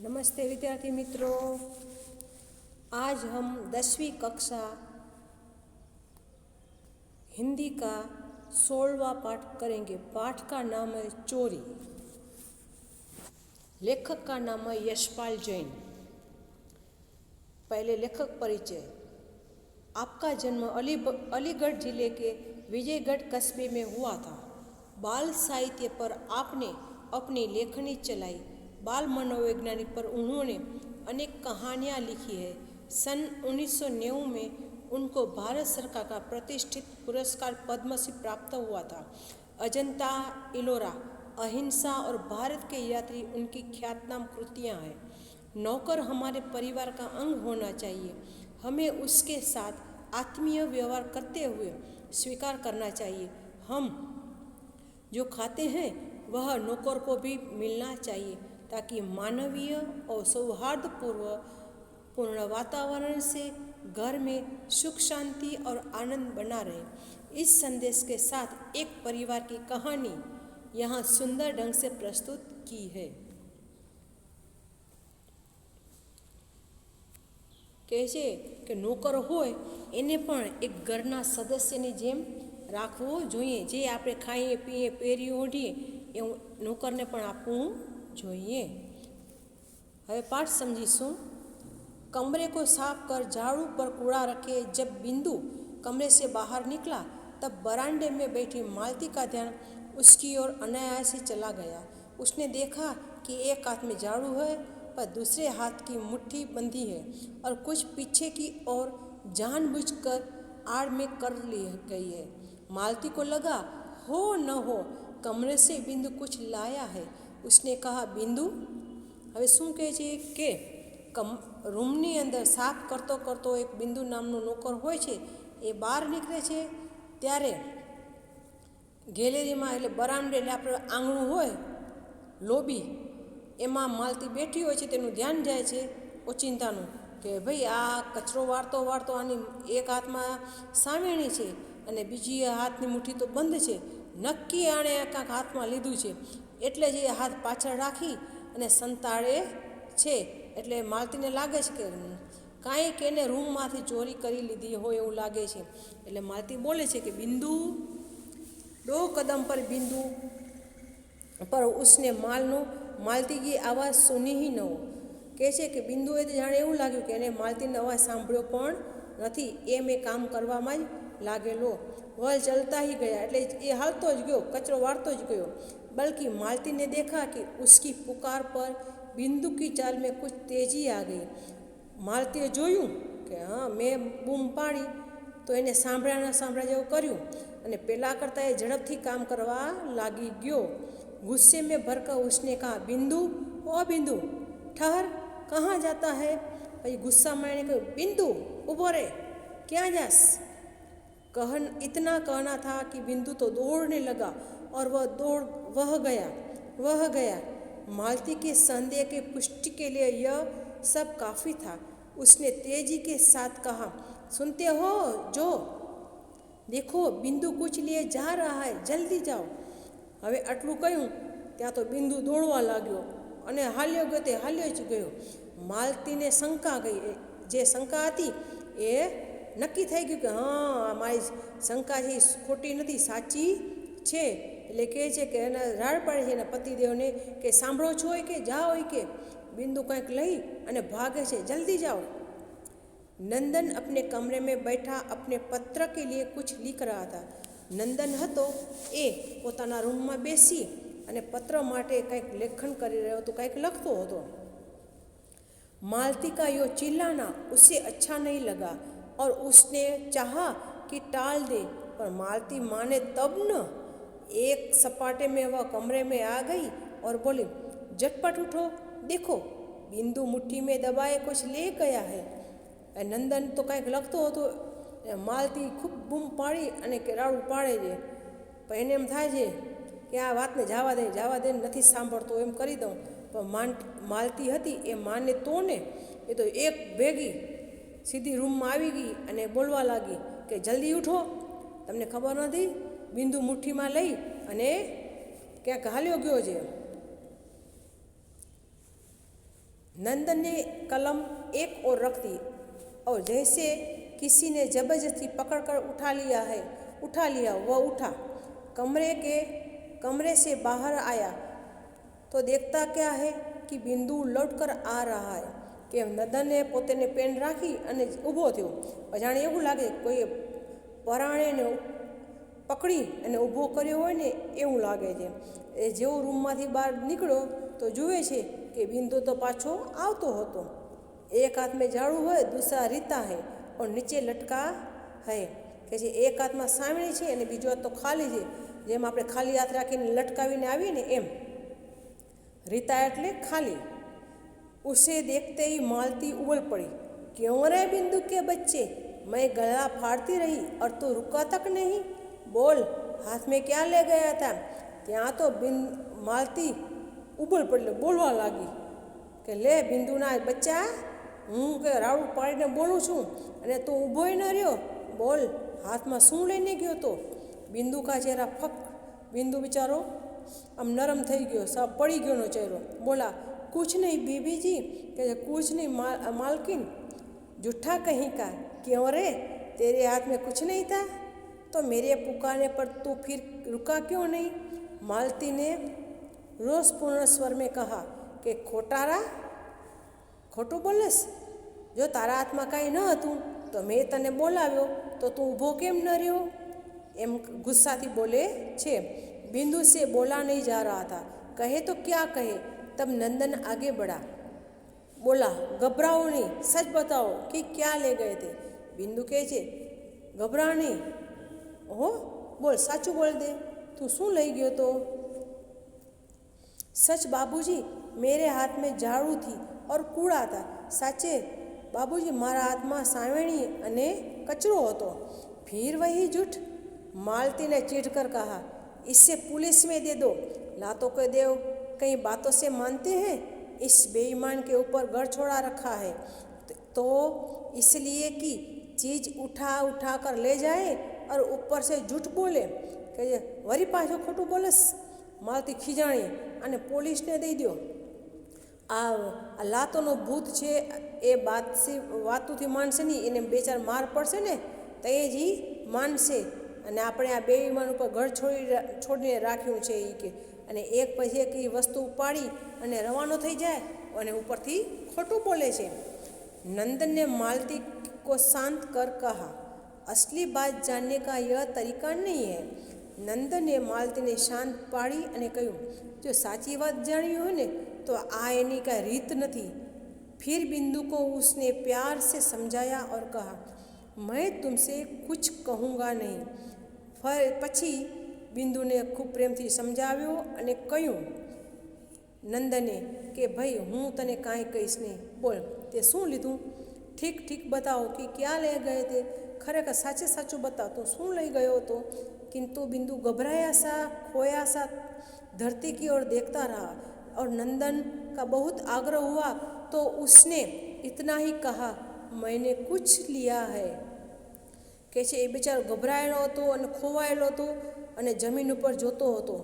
नमस्ते विद्यार्थी मित्रों। आज हम 10वीं कक्षा हिंदी का 16वां पाठ करेंगे। पाठ का नाम है चोरी। लेखक का नाम है यशपाल जैन। पहले लेखक परिचय। आपका जन्म अलीगढ़ जिले के विजयगढ़ कस्बे में हुआ था। बाल साहित्य पर आपने अपनी लेखनी चलाई। बाल मनोवैज्ञानिक पर उन्होंने अनेक कहानियाँ लिखी है। सन 1990 में उनको भारत सरकार का प्रतिष्ठित पुरस्कार पद्मश्री प्राप्त हुआ था। अजंता इलोरा, अहिंसा और भारत के यात्री उनकी ख्यातनाम कृतियाँ हैं। नौकर हमारे परिवार का अंग होना चाहिए। हमें उसके साथ आत्मीय व्यवहार करते हुए स्वीकार करना चाहिए। हम जो खाते हैं वह नौकर को भी मिलना चाहिए, ताकि मानवीय और सौहार्दपूर्ण वातावरण से घर में सुख शांति और आनंद बना रहे। इस संदेश के साथ एक परिवार की कहानी यहाँ सुंदर ढंग से प्रस्तुत की है। કહે છે કે નોકર હોય એને પણ એક ઘરના સદસ્યની જેમ રાખવો જોઈએ। જે આપણે ખાઈએ પીએ પહેરીએ ઓઢીએ એવું નોકરને પણ આપવું જોઈએ। હવે પાઠ સમજીશું। कमरे को साफ कर झाड़ू पर कूड़ा रखे। जब बिंदु कमरे से बाहर निकला तब बरामदे में बैठी मालती का ध्यान उसकी ओर अनायास ही चला गया। उसने देखा कि एक हाथ में झाड़ू है पर दूसरे हाथ की मुट्ठी बंधी है और कुछ पीछे की ओर जानबूझकर आड़ में कर ली गई है। मालती को लगा हो न हो कमरे से बिंदु कुछ लाया है। उसने कहा, बिंदु હવે શું કહે છે કે રૂમની અંદર સાફ કરતો કરતો એક બિંદુ નામનો નોકર હોય છે એ બહાર નીકળે છે ત્યારે ગેલેરીમાં એટલે બરામદે એટલે આપણે આંગણું હોય લોબી એમાં માલતી બેઠી હોય છે તેનું ધ્યાન જાય છે ઓચિંતાનું કે ભાઈ આ કચરો વાળતો વાળતો આની એક હાથમાં સાવેણી છે અને બીજી હાથની મુઠ્ઠી તો બંધ છે, નક્કી આણે કાંઈક હાથમાં લીધું છે એટલે જ એ હાથ પાછળ રાખી અને સંતાડે છે। એટલે માલતીને લાગે છે કે કાંઈક એને રૂમમાંથી ચોરી કરી લીધી હોય એવું લાગે છે। એટલે માલતી બોલે છે કે बिंदु। 2 कदम पर बिंदु पर उसने मालती की आवाज़ सुनी ही न हो। કહે છે કે બિંદુએ તો જાણે એવું લાગ્યું કે એને માલતીનો અવાજ સાંભળ્યો પણ નથી। એમ એ કામ કરવામાં જ લાગેલો। वह चलता ही गया એટલે એ હાલતો જ ગયો, કચરો વાળતો જ ગયો। बल्कि मालती ने देखा कि उसकी पुकार पर बिंदु की चाल में कुछ तेजी आ गई। मालतीए જોયું કે હા મેં બૂમ પાડી તો એને સાંભળ્યા જેવું કર્યું અને પહેલાં કરતાં એ ઝડપથી કામ કરવા લાગી ગયો। गुस्से में भरकर उसने कहा, बिंदु ओ बिंदु ठहर, कहाँ जाता है। भाई गुस्सा में એને કહ્યું, बिंदु ऊभो रे, क्या जास। इतना कहना था कि बिंदु तो दौड़ने लगा और वह गया। मालती के संदेह की पुष्टि के लिए यह सब काफ़ी था। उसने तेजी के साथ कहा, सुनते हो जो, देखो बिंदु कुछ लिए जा रहा है, जल्दी जाओ। હવે આટલું કહ્યું ત્યાં તો બિંદુ દોડવા लाग्યો અને હાલ્યો ગયો તે હાલ્યો જ ગયો। માલતીને શંકા ગઈ, જે શંકા હતી એ નક્કી થઈ ગયું કે હા મારી શંકા છે ખોટી નથી, સાચી છે। એટલે કહે છે કે એના રાડ પાડે છે એના પતિદેવને કે સાંભળો છો હોય કે જાઓ હોય કે बिंदु કંઈક લઈ અને ભાગે છે, जल्दी जाओ। नंदन अपने कमरे में बैठा अपने पत्र के लिए कुछ लिख रहा था। नंदन હતો એ પોતાના રૂમમાં બેસી અને પત્ર માટે કંઈક લેખન કરી રહ્યો હતો, કંઈક લખતો હતો। मालती का यो चिल्लाना उसे अच्छा नहीं लगा और उसने चाहा कि टाल दे, पर मालती माने तब न। एक सपाटे में वह कमरे में आ गई और बोली, झटपट उठो, देखो बिंदु मुट्ठी में दबाए कुछ ले गया है। नंदन तो કંઈક લખતો હતો, માલતી ખૂબ બૂમ પાડી અને રાડું પાડે છે, પણ એને એમ થાય છે કે આ વાતને જવા દે નથી સાંભળતો એમ કરી દઉં। પણ માલતી હતી એ માને તો ને એ તો એક ભેગી સીધી રૂમમાં આવી ગઈ અને બોલવા લાગી કે જલ્દી ઉઠો, તમને ખબર નથી બિંદુ મુઠ્ઠીમાં લઈ અને ક્યાંક હાલ્યો ગયો છે। नंदन ने कलम एक ओर रख दी और जैसे किसी ने जबरदस्ती पकड़कर उठा लिया वह उठा। कमरे से बाहर आया तो देखता क्या है कि बिंदु लौटकर आ रहा है કે નંદને પોતાને પેન રાખી અને ઊભો થયો। જાણે એવું લાગે કોઈ પરાણેને પકડી અને ઊભો કર્યો હોય ને એવું લાગે છે। એ જેવો રૂમમાંથી બહાર નીકળ્યો તો જુએ છે કે બિંદુ તો પાછો આવતો હતો। एक हाथ में झाड़ू है दूसरा रीता है और नीचे लटका है કે છે એક હાથમાં સાવણી છે અને બીજો હાથ તો ખાલી છે। જેમ આપણે ખાલી હાથ રાખીને લટકાવીને આવીએ ને એમ રીતા એટલે ખાલી। उसे देखते ही मालती उबल पड़ी। क्यों रे बिंदु के बच्चे, मैं गला फाड़ती रही और तू रुका तक नहीं। बोल, हाथ में क्या ले गया था? ત્યાં તો માલતી ઉબલ પડી બોલવા લાગી કે લે બિંદુના બચ્ચા, હું કે રાડું પાડીને બોલું છું અને તું ઊભોય ન રહ્યો। બોલ, હાથમાં શું લઈને ગયો તો? બિંદુ કા ચહેરા બિંદુ બિચારો આમ નરમ થઈ ગયો, સાવ પડી ગયોનો ચહેરો। બોલા, कुछ नहीं बीबी जी, कहते कुछ नहीं मालकिन, जूठा कहीं का। क्यों रे, तेरे हाथ में कुछ नहीं था तो मेरे पुकारने पर तू फिर रुका क्यों नहीं? मालती ने रोषपूर्ण स्वर में कहा कि खोटું બોલેસ? જો તારા હાથમાં કાંઈ ન હતું તો મેં તને બોલાવ્યો તો તું ઊભો કેમ ન રહ્યો? એમ ગુસ્સાથી બોલે છે। बिंदु से बोला नहीं जा रहा था। कहे तो क्या कहे। तब नंदन आगे बढ़ा, बोला, घबराओ नहीं, सच बताओ कि क्या ले गए थे। बिंदु कहे छे, घबरा नहीं, ओहो बोल, साचू बोल दे, तू शू लई गयो तो? सच बाबूजी, मेरे हाथ में झाड़ू थी और कूड़ा था। साचे बाबूजी, मारा हाथ में सावेणी अने कचरो हतो। फिर वही झूठ? मालती ने चीढ़ कर कहा, इससे पुलिस में दे दो। लातों के देव कई बातों से मानते हैं। इस बेईमान के ऊपर घर छोड़ा रखा है तो इसलिए कि चीज़ उठा कर ले जाए और ऊपर से झूठ बोले कि वरी पाछो खोटू बोलस। मालती खीजाणी અને પોલીસને દઈ દો। આ લાતોનો ભૂત છે એ વાતોથી માનશે નહીં, એને બે ચાર માર પડશે ને તો એ જ માનશે। અને આપણે આ બેઈમાન ઉપર ઘર છોડીને રાખ્યું છે એ કે, અને એક પછી એક એ વસ્તુ ઉપાડી અને રવાનો થઈ જાય અને ઉપરથી ખોટું બોલે છે। नंदन ने मालती को शांत कर कहा, असली बात जानने का यह तरीका नहीं है। नंदने मालतीने शांत पाड़ी અને કહ્યું, જો સાચી વાત જાણવી હોય ને તો આ એની કાંઈ રીત નથી। फिर बिंदु को उसने प्यार से समझाया और कहा, मैं तुमसे कुछ कहूँगा नहीं। પછી બિંદુને ખૂબ પ્રેમથી સમજાવ્યો અને કહ્યું નંદને કે ભાઈ હું તને કાંઈ કહીશ નહીં। બોલ, તે શું લીધું? ઠીક બતાવો કે ક્યાં લઈ ગए थे। ખરેખર સાચે સાચું બતાવ, તો શું લઈ ગયો હતો? किंतु बिंदु घबराया सा, खोया सा धरती की ओर देखता रहा और नंदन का बहुत आग्रह हुआ तो उसने इतना ही कहा, मैंने कुछ लिया है। કે છે એ બિચારો ગભરાયેલો હતો અને ખોવાયેલો હતો અને જમીન ઉપર જોતો હતો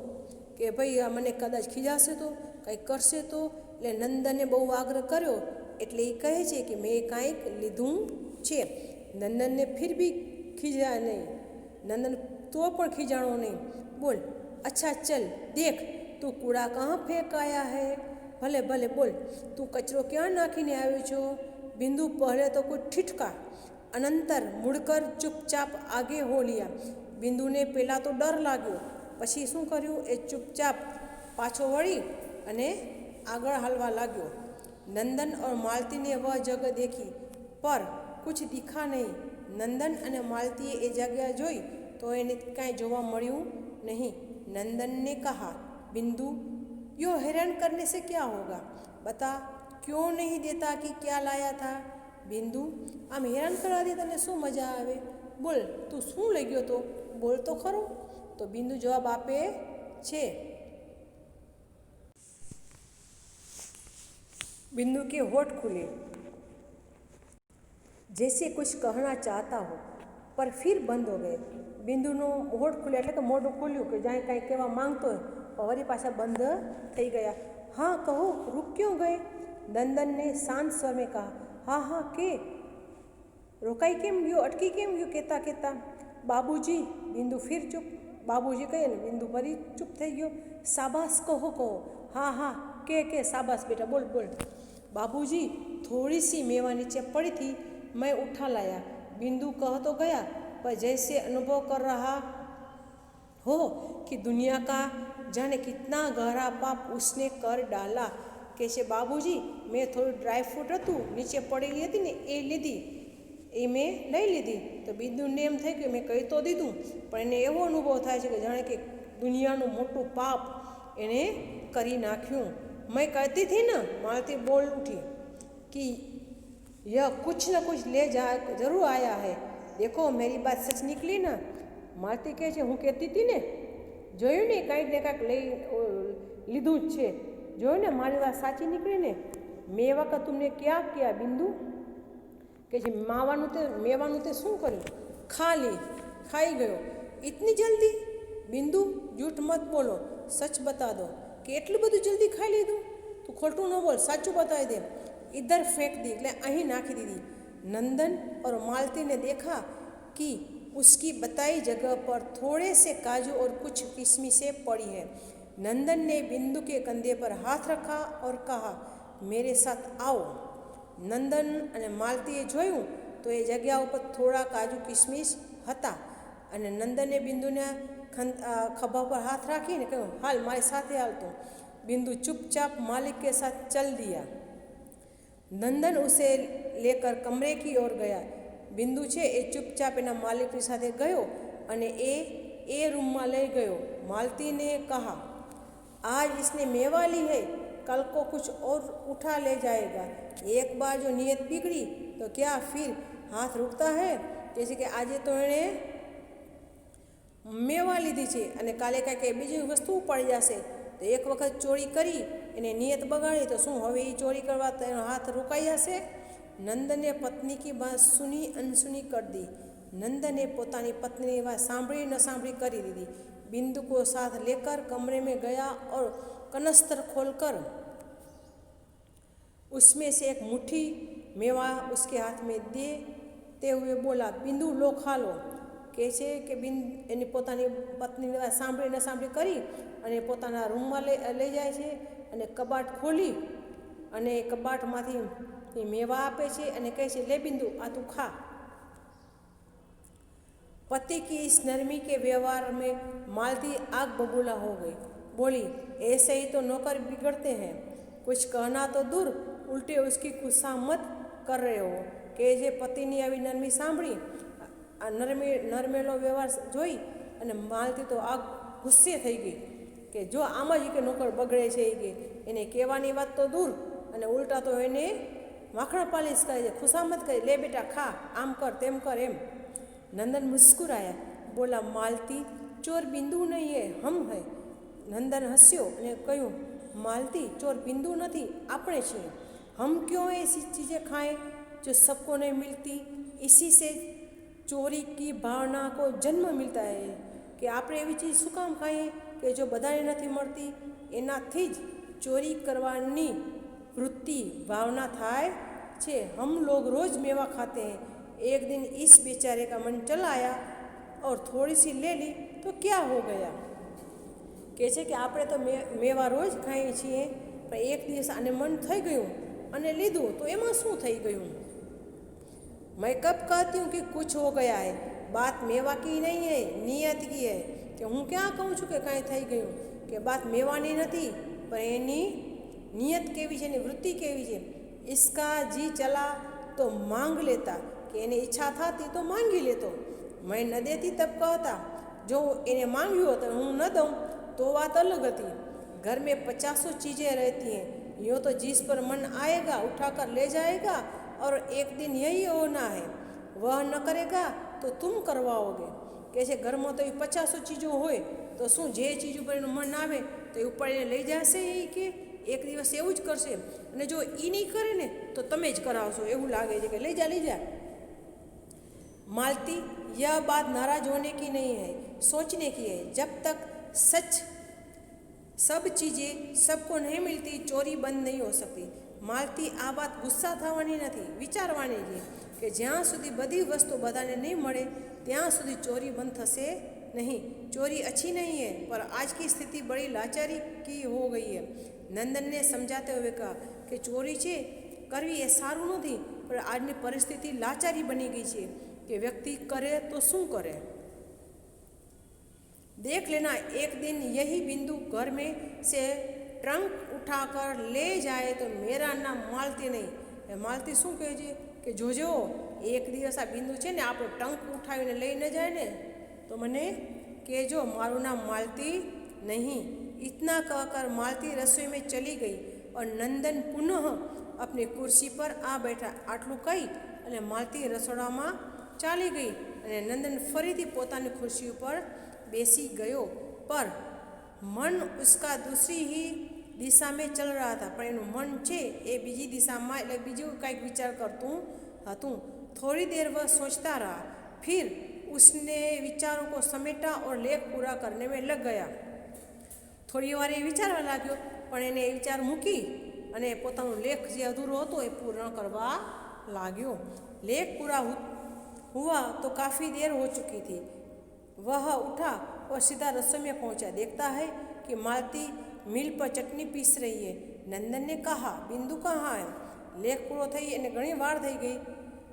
કે ભાઈ આ મને કદાચ ખીજાશે તો, કંઈક કરશે તો। એટલે નંદને બહુ આગ્રહ કર્યો એટલે એ કહે છે કે મેં કાંઈક લીધું છે। નંદનને ફિર બી ખીજાય નહીં, નંદન તો પણ ખીજાણો નહીં। બોલ, અચ્છા ચલ દેખ, તું કૂડા કहाँ ફેંક આયા હે? ભલે ભલે બોલ, તું કચરો ક્યાં નાખીને આવ્યો છો? बिंदु पहले तो कुछ ठिठका, अनंतर मुड़कर चुपचाप आगे हो लिया। बिंदु ने पहला तो डर लाग्यो, पछी शू कर्यु ए चुपचाप पाछो वળી અને આગળ હાલવા लाग्यो। नंदन और मालती ने वह जगह देखी पर कुछ दिखा नहीं। नंदन અને માલતીએ એ જગ્યા જોઈ તો એને કાંઈ જોવા મળ્યું नहीं। नंदन ने कहा, बिंदु, यो हैरान करने से क्या होगा? बता, क्यों नहीं देता कि क्या लाया था? बिंदु, आम हैरान करवाથી તને શું મજા આવે? બોલ, તું શું લઈ ગયો તો? બોલ તો ખરો। તો બિંદુ જવાબ આપે છે। बिंदु के होठ खुले, जैसे कुछ कहना चाहता हो पर फिर बंद हो गए। बिंदुનો હોઠ ખુલે એટલે કે મોઢું ખુલ્યું કે જાણે કાંઈ કહેવા માંગતો હોય, વળી પાછા બંધ થઈ ગયા। हाँ कहो, रुक क्यों गए? नंदन ने शांत स्वर में कहा, हाँ हाँ के रोकाई केम गयो, अटकी केम गयो कहता कहता। बाबूजी, बिंदु फिर चुप। बाबूजी कहे ने बिंदु फरी चुप થઈ ગયો। શાબાશ કહો, हाँ हाँ के शाबाश बेटा बोल बोल। बाबूजी, थोड़ी सी मेवा नीचे पड़ी थी, मैं उठा लाया। बिंदु कह तो गया, पर जैसे अनुभव कर रहा हो कि दुनिया का जाने कितना गहरा पाप उसने कर डाला। कैसे बाबूजी, मैं थोड़ी ड्राई फ्रूट હતું નીચે પડેલી હતી ને એ લીધી, એ મેં લઈ લીધી। તો બિંદુને એમ થાય કે મેં કહી તો દીધું, પણ એને એવો અનુભવ થાય છે કે જાણે કે દુનિયાનું મોટું પાપ એણે કરી નાખ્યું। मैं कहती थी ना, मालती बोल उठी, कि यह कुछ न कुछ ले जा जरूर आया है। देखो मेरी बात सच निकली ना। मालती કહે છે, હું કહેતી હતી ને, જોયું ને કાંઈક ને કાંઈક લઈ લીધું જ છે। જોયું ને મારી વાત સાચી નીકળી ને। મેવા કા तुमने क्या किया बिंदु? કે જે મેવાનું તે શું કર્યું? ખા લી, ખાઈ ગયો। इतनी जल्दी? बिंदु झूठ मत बोलो, सच बता दो कि એટલું બધું જલ્દી ખાઈ લીધું? તું ખોટું ન બોલ, સાચું બતાવી દે। इधर फेंक दी, એટલે અહીં નાખી દીધી। नंदन और मालती ने देखा कि उसकी बताई जगह पर थोड़े से काजू और कुछ किशमिशें पड़ी है। नंदन ने बिंदु के कंधे पर हाथ रखा और कहा, मेरे साथ आओ। नंदन અને માલતીએ જોયું તો એ જગ્યા ઉપર થોડા કાજુ કિશમિશ હતા અને નંદને બિંદુને ખભા પર હાથ રાખીને કહ્યું, હાલ મારી સાથે હાલ તું। बिंदु चुपचाप मालिक के साथ चल दिया। नंदन उसे लेकर कमरे की ओर गया। बिंदु छे ए चुपचाप एना मालिकनी साथे गयो अने ए रूमમાં લઈ ગયો। मालती ने कहा, आज इसने मेवा ली है, कल को कुछ और उठा ले जाएगा। एक बार जो नियत बिगड़ी तो क्या फिर हाथ रुकता है? जैसे कि आज तो एणे मेवा लीधी छे अने काले कांई बीजी वस्तु उपाड़ी जशे, तो एक वखत चोरी करी एने नियत बगाड़ी तो शू हवे ए चोरी करवा तो एनो हाथ रोकाई जशे? नंदन ने पत्नी की बात सुनी अनसुनी कर दी। नंदन ने पोतानी पत्नी बात सांभળી न सांभળી करी दीदी। बिंदु को साथ लेकर कमरे में गया और कनस्तर खोलकर उसमें से एक मुट्ठी मेवा उसके हाथ में देते हुए बोला, बिंदु लो खा लो। કહે છે કે એની પોતાની પત્નીની વાત સાંભળી ન સાંભળી કરી અને પોતાના રૂમમાં લઈ જાય છે અને કબાટ ખોલી અને કબાટમાંથી મેવા આપે છે અને કહે છે, લે બિંદુ આ તું ખા। पति की इस नरमी के व्यवहार में मालती आग बबूला हो गई। बोली, ऐसे ही तो नौकर बिगड़ते हैं। कुछ कहना तो दूर, उल्टे उसकी खुशामद कर रहे हो। કે જે પતિની આવી નરમી સાંભળી, આ નરમેલો વ્યવહાર જોઈ અને માલતી તો આગ ગુસ્સે થઈ ગઈ કે જો આમ જ કે નોકર બગડે છે એ કે એને કહેવાની વાત તો દૂર અને ઉલટા તો એને માખણ પાલિશ કરે છે, ખુશામત કરે, લે બેટા ખા, આમ કર તેમ કર એમ। नंदन मुस्कुराया, बोला, मालती चोर बिंदु नहीं है, हम है। नंदन हस्यो ने कहूँ, मालती चोर बिंदु नहीं, आपणे छीए। हम क्यों ऐसी चीज़ें खाएं जो सबको नहीं मिलती? इसी से चोरी की भावना को जन्म मिलता है कि आपणे एवी चीज शुं काम खाઈએ કે જો બધાને નથી મળતી। એનાથી જ ચોરી કરવાની वृत्ति भावना थाय छे। हम लोग रोज मेवा खाते हैं। एक दिन इस बेचारे का मन चलाया और थोड़ी सी ले ली तो क्या हो गया? કહે છે કે આપણે તો મેવા રોજ ખાઈએ છીએ, પણ એક દિવસ આને મન થઈ ગયું અને લીધું તો એમાં શું થઈ ગયું? मैं कब कहती हूँ कि कुछ हो गया है? बात मेवा की नहीं है, नियत की है। कि हूँ क्या कहूँ छूँ कि कांई थई गयुं? कि बात मेवानी नहीं, पर एनी नियत केवी छे, वृत्ति केवी छे। इसका जी चला तो मांग लेता, कि एने इच्छा थती तो मांगी लेतो। मैं न देती तब कहता, जो एने मांग्યું तो हूँ न दूँ तो बात अलग थी। घर में 50 चीज़ें रहती हैं, यूँ तो जिस पर मन आएगा उठाकर ले जाएगा और एक दिन यही होना है, वह न करेगा तो तुम करवाओगे। कैसे घर में तो 50 चीज़ों होय तो शू जे चीज पर मन आवे तो ऊपर लई जाशे कि एक दिवस एवं ज करशे, अने जो ई नहीं करे ने तो तमे ज करावशो एवं लागे कि लई जा। मालती, यह बात नाराज होने की नहीं है, सोचने की है। जब तक सच सब चीज़ें सबको नहीं मिलती, चोरी बंद नहीं हो सकती। માલતી આ વાત ગુસ્સા થવાની નથી, વિચારવાની છે કે જ્યાં સુધી બધી વસ્તુ બધાને નહીં મળે ત્યાં સુધી ચોરી બંધ થશે नहीं। चोरी अच्छी नहीं है, पर आज की स्थिति बड़ी लाचारी की हो गई है। नंदन ने समझाते हुए कहा कि चोरी છે કરવી એ સારું નથી, પણ આજની પરિસ્થિતિ લાચારી બની ગઈ છે कि व्यक्ति करे तो શું करे। देख लेना एक दिन यही बिंदु घर में से ट्रंक उठाकर ले जाए तो मेरा नाम मालती नहीं। मालती શું કહે છે કે જોજો એક દિવસ આ બિંદુ છે ને આપણો ટંક ઉઠાવીને લઈ ન જાય ને तो मने कहो मारू नाम मालती नहीं। इतना कहकर मालती रसोई में चली गई और नंदन पुनः अपनी कुर्सी पर आ बैठा। आटलू कही अने मालती रसोड़ा में चाली गई अने नंदन फरीथी पोतानी कुर्सी पर बेसी गयो, पर मन उसका दूसरी ही दिशा में चल रहा था। पर एनु मन छे ए बीजी दिशा में एटले बीजू कंईक विचार करतुं हतुं। थोड़ी देर वह सोचता रहा, फिर उसने विचारों को समेटा और लेख पूरा करने में लग गया। थोड़ी वार ये विचारवा लाग्यो, पण एने ए विचार मूकी अने पोतानो लेख जे अधूरो हतो ए पूर्ण करवा लाग्यो। लेख पूरा हुआ तो काफ़ी देर हो चुकी थी। वह उठा और सीधा रसोई में पहुंचा। देखता है कि मालती मिल पर चटनी पीस रही है। नंदन ने कहा, बिंदु कहाँ है? लेख पूरो थई एने घणी वार थई गई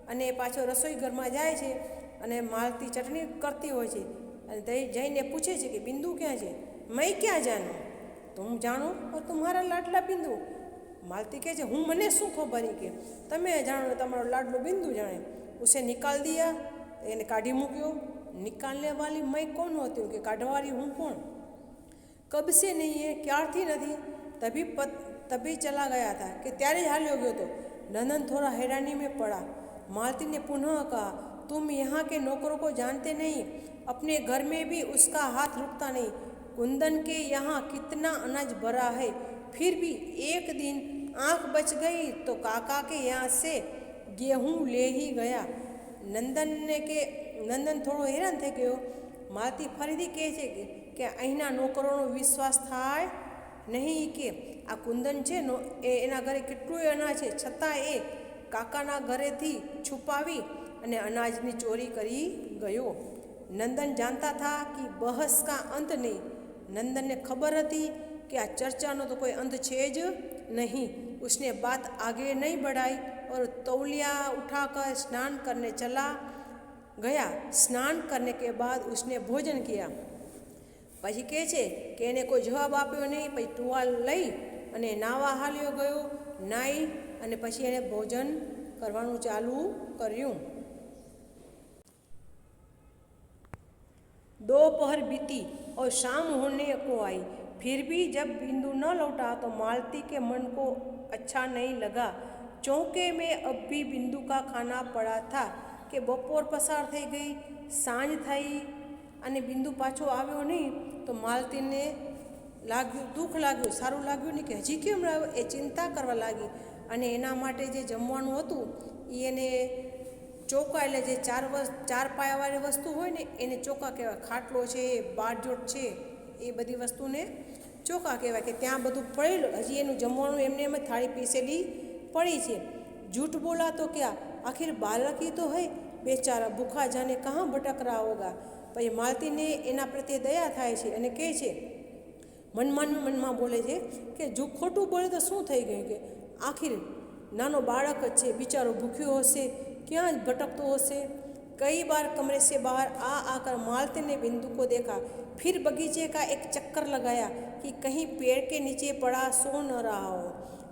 अने पाछो रसोई घरमां जाय छे અને માલતી ચટણી કરતી હોય છે અને જઈને પૂછે છે કે બિંદુ ક્યાં છે? मैं क्या जानूँ, तुम जानो और तुम्हारा लाडला बिंदु। मालती કહે છે હું મને શું ખબર કે તમે જાણો ને તમારો લાડલો બિંદુ જાણે। उसे निकाल दिया, એને કાઢી મૂક્યો। निकालने वाली मैं कौन होती हूँ कि काढ़वारी हूँ कौन? कब से नहीं है, क्यारથી નથી। तभी चला गया था कि ત્યારે જ હાલ્યો ગયો तो। नंदन थोड़ा हैरानी में पड़ा। मालती ने पुनः कहा, तुम यहाँ के नौकरों को जानते नहीं, अपने घर में भी उसका हाथ रुकता नहीं। कुंदन के यहाँ कितना अनाज भरा है, फिर भी एक दिन आँख बच गई तो काका के यहाँ से गेहूँ ले ही गया। नंदन थोड़ो हैरान થઈ ગયો। માલતી ફરીથી કહે છે કે અહીંના નોકરોનો વિશ્વાસ થાય નહીં કે આ કુંદન છે એના ઘરે કેટલું અનાજ છે, છતાં એ કાકાના ઘરેથી છુપાવી અને અનાજની ચોરી કરી ગયો। नंदन जानता था कि बहस का अंत नहीं। नंदन ने खबर थी कि आ चर्चा तो कोई अंत छे ज नहीं। उसने बात आगे नहीं बढ़ाई और तौलिया उठाकर स्नान करने चला गया। स्नान करने के बाद उसने भोजन किया। પછી કહે છે કે એને કોઈ જવાબ આપ્યો નહીં। પછી ટુવાલ લઈ અને નાવા હાલ્યો ગયો। નાઈ અને પછી એણે ભોજન કરવાનું ચાલુ કર્યું। दोपहर बीती और शाम होने को आई, फिर भी जब बिंदु न लौटा तो मालती के मन को अच्छा नहीं लगा। चौके में अब भी बिंदु का खाना पड़ा था कि बपोर पसार थई गई, सांज थई अने बिंदु पाछो आव्यो नहीं तो मालतीने लाग्યું, દુઃખ लाग्યું, સારું लाग्યું નહીં કે હજી કેમ આવ્યો એ ચિંતા કરવા લાગી। અને એના માટે જે જમવાનું હતું એ એને ચોકા એટલે જે ચાર પાયાવાળી વસ્તુ હોય ને એને ચોકા કહેવાય। ખાટલો છે, બારજોટ છે, એ બધી વસ્તુને ચોકા કહેવાય કે ત્યાં બધું પડેલું હજી એનું જમવાનું એમને એમ થાળી પીસેલી પડી છે। झूठ बोला तो क्या, आखिर बालक ही तो है, बेचारा भूखा जाने कहाँ भटक रहा होगा। પછી માલતીને એના પ્રત્યે દયા થાય છે અને કહે છે, મનમાં બોલે છે કે જો ખોટું બોલે તો શું થઈ ગયું કે આખિર નાનો બાળક જ છે, બિચારો ભૂખ્યો હશે, ક્યાં भटकतो हसे। कई बार कमरे से बाहर आकर मालती ने बिंदु को देखा, फिर बगीचे का एक चक्कर लगाया कि कहीं पेड़ के नीचे पड़ा सो न रहा हो।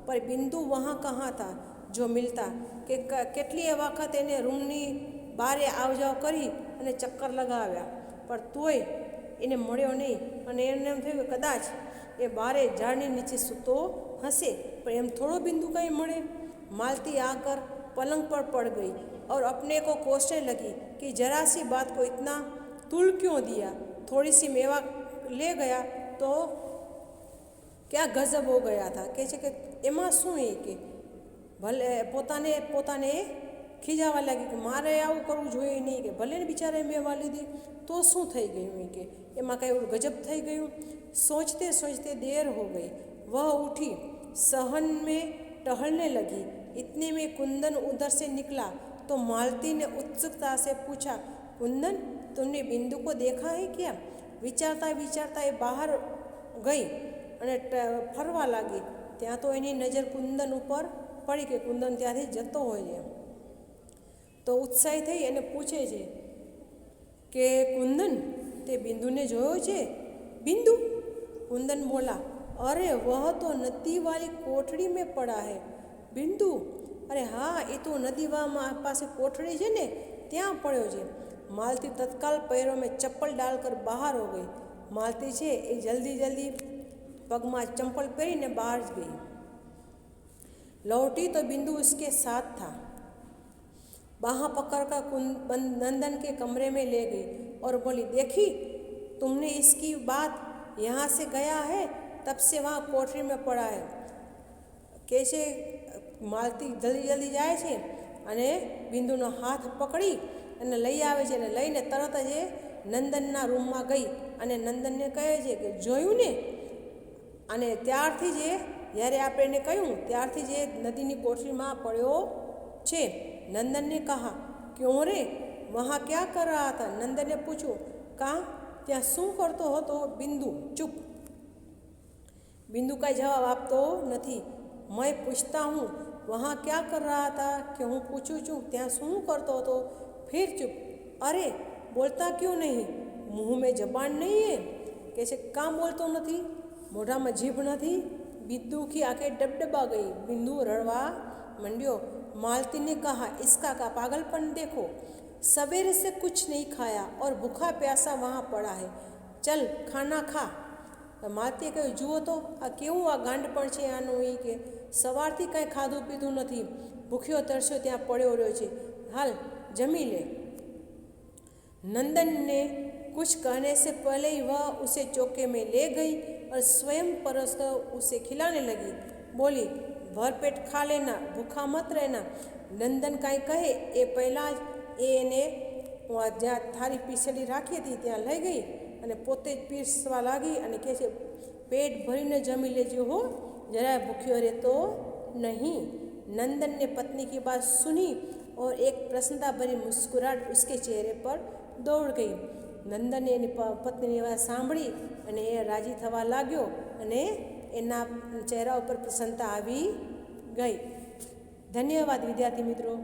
पर बिंदु वहाँ कहाँ था जो मिलता कि કેટલી વખત એને રૂમની બારે આવ જાવ કરી અને ચક્કર લગાવ્યા, પણ તોય એને મળ્યો નહીં। અને એને એમ થયું કે કદાચ એ બારે ઝાડની નીચે સૂતો હશે, પણ એમ થોડો बिंदु કંઈ મળે। मालती आकर पलंग पर पड़ गई और अपने को कोसने लगी कि जरा सी बात को इतना तुल क्यों दिया। थोड़ी सी मेवा ले गया तो क्या गजब हो गया था। कहे છે કે એમાં શું એ કે ભલે પોતાને ખીજાવા લાગી કે મારે આવું કરવું જોઈએ નહીં, કે ભલે ને બિચારે મેવા લીધી તો શું થઈ ગયું કે એમાં કંઈ એવું ગજબ થઈ ગયું। सोचते सोचते देर हो गई। वह उठी, सहन में टहलने लगी। इतने में कुंदन उधर से निकला तो मालती ने उत्सुकता से पूछा, कुंदन, तुमने बिंदु को देखा है क्या? विचारता विचारता એ બહાર ગઈ અને ફરવા લાગી। ત્યાં તો એની નજર કુંદન ઉપર પડી કે કુંદન ત્યાંથી જતો હોય છે। તો ઉત્સાહી થઈ અને પૂછે છે કે कुंदन, તે बिंदु ने જોયો છે? बिंदु? कुंदन बोला, अरे वह तो नदी वाली कोठड़ी में पड़ा है। बिंदु? अरे हाँ, ये तो नदी पासे कोठड़ी है ने, ત્યાં પડ્યો છે। मालती तत्काल पैरों में चप्पल डालकर बाहर हो गई। मालती છે એ जल्दी जल्दी પગમાં ચંપલ પહેરીને બહાર જ ગઈ। लौटी तो बिंदु उसके साथ था। बाह पकड़कर नंदन के कमरे में ले गई और बोली, देखी तुमने इसकी बात, यहाँ से गया है तब से वहाँ कोठरी में पड़ा है। कैसे मालती जल्दी जल्दी जाए छे અને બિંદુનો હાથ પકડી અને લઈ આવે છે અને લઈને તરત જ એ નંદનના રૂમમાં ગઈ અને નંદનને કહે છે કે જોયું ને? અને ત્યારથી જ જ્યારે આપણે એને કહ્યું ત્યારથી જ નદીની કોઠરીમાં પડ્યો છે। नंदन ने कहा, क्यों रे, वहाँ क्या कर रहा था? नंदन ने पूछू, कहाँ ત્યાં શું કરતો હતો? बिंदु चुप। बिंदु કાંઈ જવાબ આપતો નથી। मैं पूछता हूँ वहाँ क्या कर रहा था कि हूँ पूछूँ छूँ ત્યાં શું કરતો હતો? फिर चुप। अरे बोलता क्यों नहीं? मुँह में जबान नहीं है? કહે છે કાં બોલતો નથી? મોઢામાં જીભ નથી? बिंदु की आंखें डबडबा गई। बिंदु रड़वा मंड्यो। मालती ने कहा, इसका का पागलपन देखो, सवेरे से कुछ नहीं खाया और भूखा प्यासा वहाँ पड़ा है, चल खाना खा। मालतीए કહ્યું, જુઓ તો આ કેવું આ ગાંડપણ છે આનું, એ કે સવારથી કાંઈ ખાધું પીધું નથી, ભૂખ્યો તરસ્યો ત્યાં પડ્યો રહ્યો છે, હાલ જમી ले। नंदन ने कुछ कहने से पहले ही वह उसे चौके में ले गई और स्वयं परसकर उसे खिलाने लगी। बोली, भरपेट खा लेना, भूखा मत रहना। नंदन कांई कहे એ પહેલાં જ એને જ્યાં થાળી પીસેલી રાખી હતી ત્યાં લઈ ગઈ અને પોતે જ પીરસવા લાગી અને કહે છે, પેટ ભરીને જમી લેજો હો, જરાય ભૂખ્યો રહેતો नहीं। नंदन ने पत्नी की बात सुनी और एक प्रसन्नता भरी मुस्कुराहट उसके चेहरे पर दौड़ गई। नंदने એની પત્નીની વાત સાંભળી અને એ રાજી થવા લાગ્યો અને એના ચહેરા ઉપર પ્રસન્નતા આવી ગઈ। ધન્યવાદ વિદ્યાર્થી મિત્રો।